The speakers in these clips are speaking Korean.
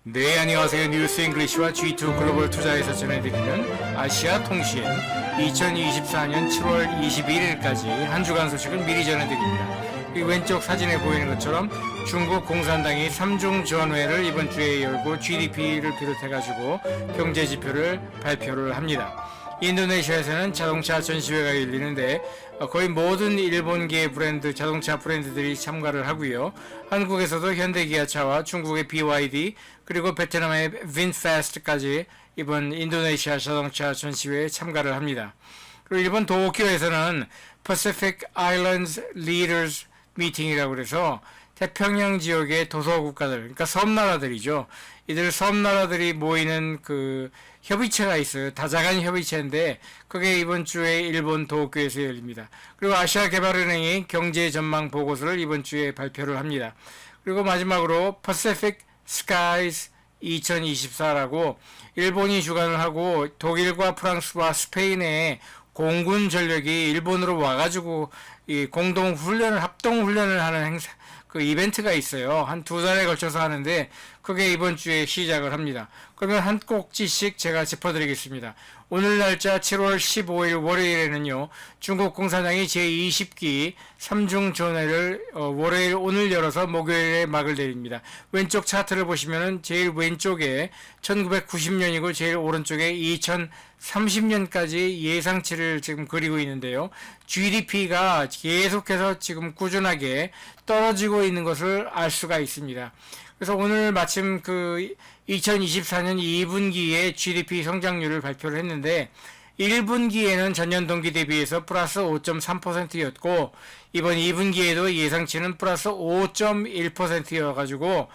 네, 안녕하세요. 뉴스 잉글리시와 G2 글로벌 투자에서 전해드리는 아시아 통신 2024년 7월 21일까지 한 주간 소식을 미리 전해드립니다. 이 왼쪽 사진에 보이는 것처럼 중국 공산당이 3중 전회를 이번 주에 열고 GDP를 비롯해가지고 경제지표를 발표를 합니다. 인도네시아에서는 자동차 전시회가 열리는데 거의 모든 일본계 브랜드 자동차 브랜드들이 참가를 하고요. 한국에서도 현대기아차와 중국의 BYD 그리고 베트남의 빈패스트까지 이번 인도네시아 자동차 전시회에 참가를 합니다. 그리고 일본 도쿄에서는 Pacific Islands Leaders Meeting이라고 그래서 태평양 지역의 도서국가들, 그러니까 섬나라들이죠. 이들 섬나라들이 모이는 그 협의체가 있어요. 다자간 협의체인데 그게 이번 주에 일본 도쿄에서 열립니다. 그리고 아시아개발은행이 경제 전망 보고서를 이번 주에 발표를 합니다. 그리고 마지막으로 Pacific Skies 2024라고 일본이 주관을 하고 독일과 프랑스와 스페인의 공군 전력이 일본으로 와가지고 이 공동 훈련을 합동 훈련을 하는 행사 그 이벤트가 있어요. 한 2달에 걸쳐서 하는데 그게 이번 주에 시작을 합니다. 그러면 한 꼭지씩 제가 짚어드리겠습니다. 오늘 날짜 7월 15일 월요일에는요. 중국 공산당이 제20기 3중 전회를 월요일 오늘 열어서 목요일에 막을 내립니다. 왼쪽 차트를 보시면은 제일 왼쪽에 1990년이고 제일 오른쪽에 2030년까지 예상치를 지금 그리고 있는데요. GDP가 계속해서 지금 꾸준하게 떨어지고 있는 것을 알 수가 있습니다. 그래서 오늘 마침 그 2024년 2분기에 GDP 성장률을 발표를 했는데 1분기에는 전년 동기 대비해서 플러스 5.3%였고 이번 2분기에도 예상치는 플러스 5.1%여가지고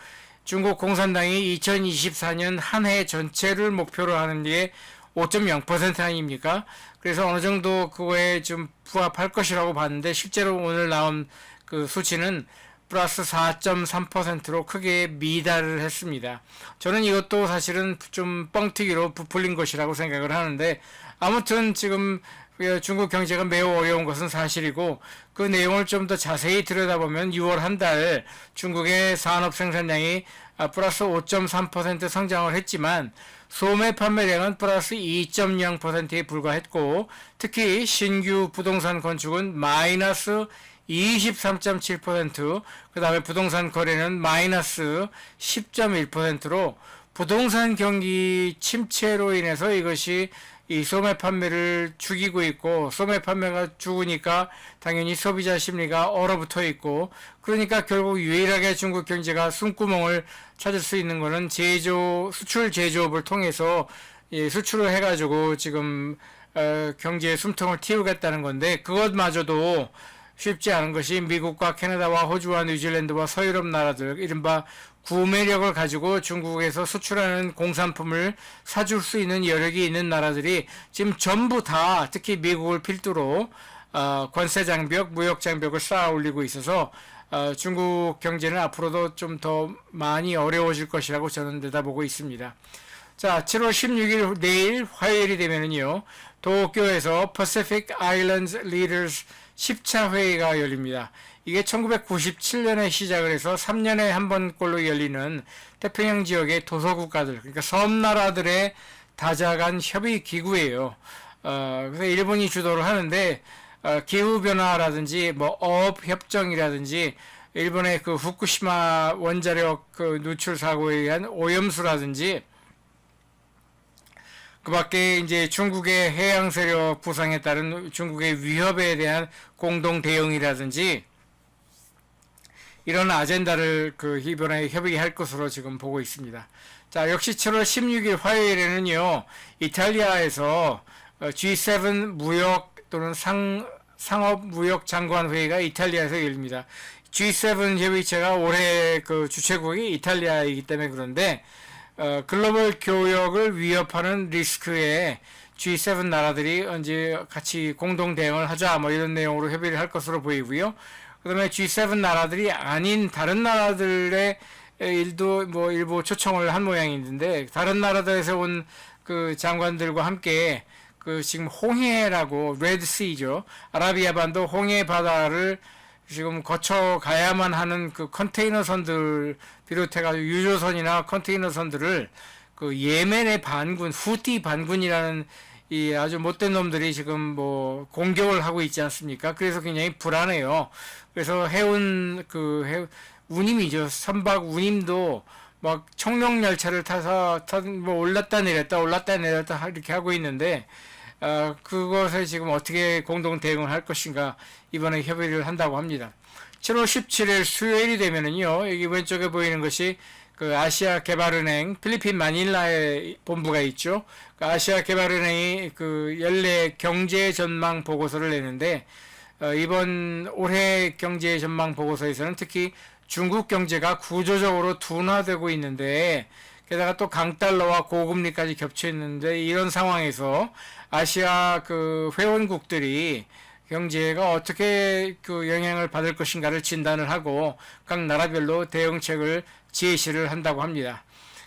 중국 공산당이 2024년 한 해 전체를 목표로 하는 게 5.0% 아닙니까? 그래서 어느 정도 그거에 좀 부합할 것이라고 봤는데 실제로 오늘 나온 그 수치는 플러스 4.3%로 크게 미달을 했습니다. 저는 이것도 사실은 좀 뻥튀기로 부풀린 것이라고 생각을 하는데 아무튼 지금 중국 경제가 매우 어려운 것은 사실이고 그 내용을 좀 더 자세히 들여다보면 6월 한 달 중국의 산업 생산량이 플러스 5.3% 성장을 했지만 소매 판매량은 플러스 2.0%에 불과했고 특히 신규 부동산 건축은 마이너스 23.7%, 그 다음에 부동산 거래는 마이너스 10.1%로 부동산 경기 침체로 인해서 이것이 이 소매 판매를 죽이고 있고 소매 판매가 죽으니까 당연히 소비자 심리가 얼어붙어 있고 그러니까 결국 유일하게 중국 경제가 숨구멍을 찾을 수 있는 것은 수출 제조업을 통해서 수출을 해가지고 지금 경제의 숨통을 틔우겠다는 건데 그것마저도 쉽지 않은 것이 미국과 캐나다와 호주와 뉴질랜드와 서유럽 나라들 이른바 구매력을 가지고 중국에서 수출하는 공산품을 사줄 수 있는 여력이 있는 나라들이 지금 전부 다 특히 미국을 필두로 관세 장벽, 무역 장벽을 쌓아 올리고 있어서 중국 경제는 앞으로도 좀 더 많이 어려워질 것이라고 저는 내다보고 있습니다. 자, 7월 16일 내일 화요일이 되면은요. 도쿄에서 Pacific Islands Leaders 10차 회의가 열립니다. 이게 1997년에 시작을 해서 3년에 한 번꼴로 열리는 태평양 지역의 도서국가들, 그러니까 섬나라들의 다자간 협의 기구예요. 그래서 일본이 주도를 하는데 기후변화라든지 뭐 어업 협정이라든지 일본의 그 후쿠시마 원자력 그 누출 사고에 의한 오염수라든지 그 밖에 이제 중국의 해양 세력 부상에 따른 중국의 위협에 대한 공동 대응이라든지 이런 아젠다를 그 이번에 협의할 것으로 지금 보고 있습니다. 자, 역시 7월 16일 화요일에는요, 이탈리아에서 G7 무역 또는 상업 무역 장관 회의가 이탈리아에서 열립니다. G7 협의체가 올해 그 주최국이 이탈리아이기 때문에 그런데 글로벌 교역을 위협하는 리스크에 G7 나라들이 언제 같이 공동 대응을 하자 뭐 이런 내용으로 협의를 할 것으로 보이고요. 그 다음에 G7 나라들이 아닌 다른 나라들의 일도 뭐 일부 초청을 한 모양인데 다른 나라들에서 온 그 장관들과 함께 그 지금 홍해라고 레드시죠. 아라비아 반도 홍해 바다를 지금 거쳐 가야만 하는 그 컨테이너선들 비롯해가지고 유조선이나 컨테이너선들을 그 예멘의 반군, 후티 반군이라는 이 아주 못된 놈들이 지금 뭐 공격을 하고 있지 않습니까? 그래서 굉장히 불안해요. 그래서 운임이죠. 선박 운임도 막 청룡 열차를 타서 뭐 올랐다 내렸다 이렇게 하고 있는데, 그것에 지금 어떻게 공동 대응을 할 것인가 이번에 협의를 한다고 합니다. 7월 17일 수요일이 되면은요, 여기 왼쪽에 보이는 것이 그 아시아 개발은행 필리핀 마닐라에 본부가 있죠. 그 아시아 개발은행이 그 연례 경제 전망 보고서를 내는데, 이번 올해 경제 전망 보고서에서는 특히 중국 경제가 구조적으로 둔화되고 있는데, 게다가 또 강달러와 고금리까지 겹쳐 있는데, 이런 상황에서 아시아 그 회원국들이 경제가 어떻게 그 영향을 받을 것인가를 진단을 하고 각 나라별로 대응책을 제시를 한다고 합니다.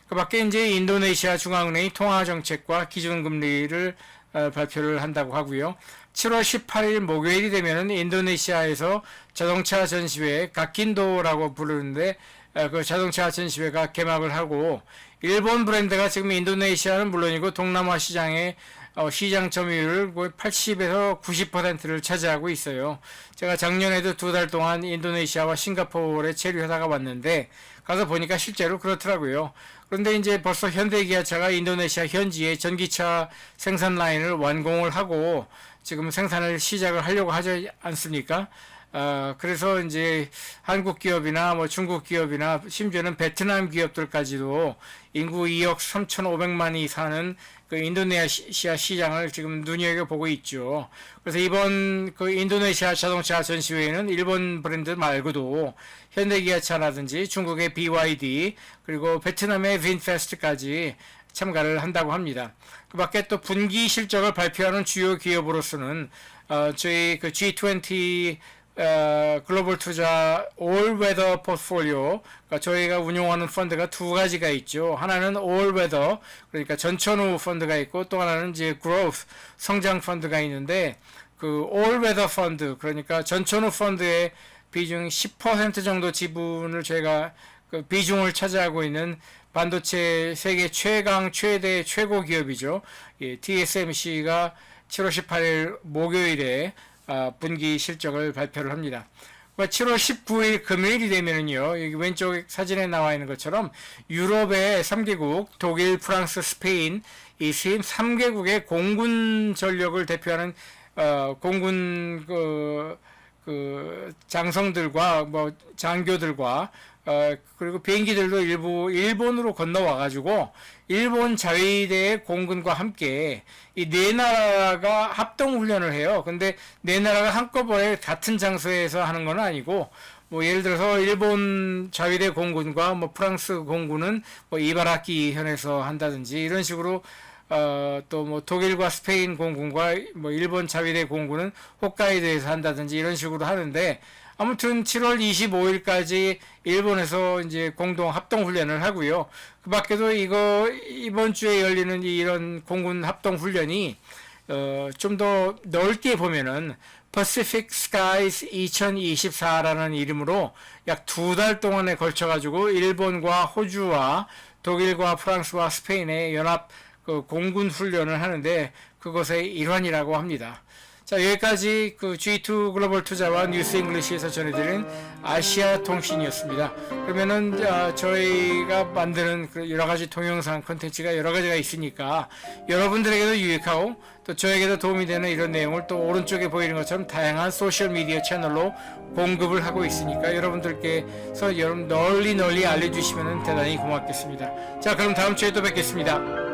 그 밖에 이제 인도네시아 중앙은행이 통화정책과 기준금리를 발표를 한다고 하고요. 7월 18일 목요일이 되면은 인도네시아에서 자동차 전시회 가킨도라고 부르는데, 그 자동차 전시회가 개막을 하고, 일본 브랜드가 지금 인도네시아는 물론이고 동남아 시장의 시장 점유율을 80에서 90%를 차지하고 있어요. 제가 작년에도 2달 동안 인도네시아와 싱가포르에 체류하다가 왔는데 가서 보니까 실제로 그렇더라고요. 그런데 이제 벌써 현대기아차가 인도네시아 현지에 전기차 생산 라인을 완공을 하고 지금 생산을 시작을 하려고 하지 않습니까? 그래서 이제 한국 기업이나 뭐 중국 기업이나 심지어는 베트남 기업들까지도 인구 2억 3,500만이 사는 그 인도네시아 시장을 지금 눈여겨보고 있죠. 그래서 이번 그 인도네시아 자동차 전시회에는 일본 브랜드 말고도 현대기아차라든지 중국의 BYD 그리고 베트남의 빈페스트까지 참가를 한다고 합니다. 그 밖에 또 분기 실적을 발표하는 주요 기업으로서는 저희 그 G20 글로벌 투자 All Weather 포트폴리오, 그러니까 저희가 운용하는 펀드가 두 가지가 있죠. 하나는 All Weather, 그러니까 전천후 펀드가 있고, 또 하나는 이제 Growth, 성장 펀드가 있는데, 그 All Weather 펀드, 그러니까 전천후 펀드의 비중 10% 정도 지분을 저희가 그 비중을 차지하고 있는 반도체 세계 최대 최고 기업이죠. TSMC가 7월 18일 목요일에 분기 실적을 발표를 합니다. 7월 19일 금요일이 되면은요, 여기 왼쪽 사진에 나와 있는 것처럼 유럽의 3개국, 독일, 프랑스, 스페인, 이 3개국의 공군 전력을 대표하는, 공군 장성들과, 뭐, 장교들과, 그리고 비행기들도 일부 일본으로 건너와가지고 일본 자위대의 공군과 함께 이 네 나라가 합동 훈련을 해요. 근데 네 나라가 한꺼번에 같은 장소에서 하는 건 아니고, 뭐 예를 들어서 일본 자위대 공군과 뭐 프랑스 공군은 뭐 이바라키 현에서 한다든지 이런 식으로, 또 뭐 독일과 스페인 공군과 뭐 일본 자위대 공군은 홋카이도에서 한다든지 이런 식으로 하는데, 아무튼 7월 25일까지 일본에서 이제 공동 합동 훈련을 하고요. 그 밖에도 이번 주에 열리는 이런 공군 합동 훈련이 좀 더 넓게 보면은 Pacific Skies 2024라는 이름으로 약 2달 동안에 걸쳐 가지고 일본과 호주와 독일과 프랑스와 스페인의 연합 그 공군 훈련을 하는데 그것의 일환이라고 합니다. 자, 여기까지 그 G2 글로벌 투자와 뉴스 잉글리시에서 전해드린 아시아 통신이었습니다. 그러면은 저희가 만드는 그 여러 가지 동영상 콘텐츠가 여러 가지가 있으니까 여러분들에게도 유익하고 또 저에게도 도움이 되는 이런 내용을 또 오른쪽에 보이는 것처럼 다양한 소셜 미디어 채널로 공급을 하고 있으니까 여러분들께서 널리 알려주시면 대단히 고맙겠습니다. 자, 그럼 다음 주에 또 뵙겠습니다.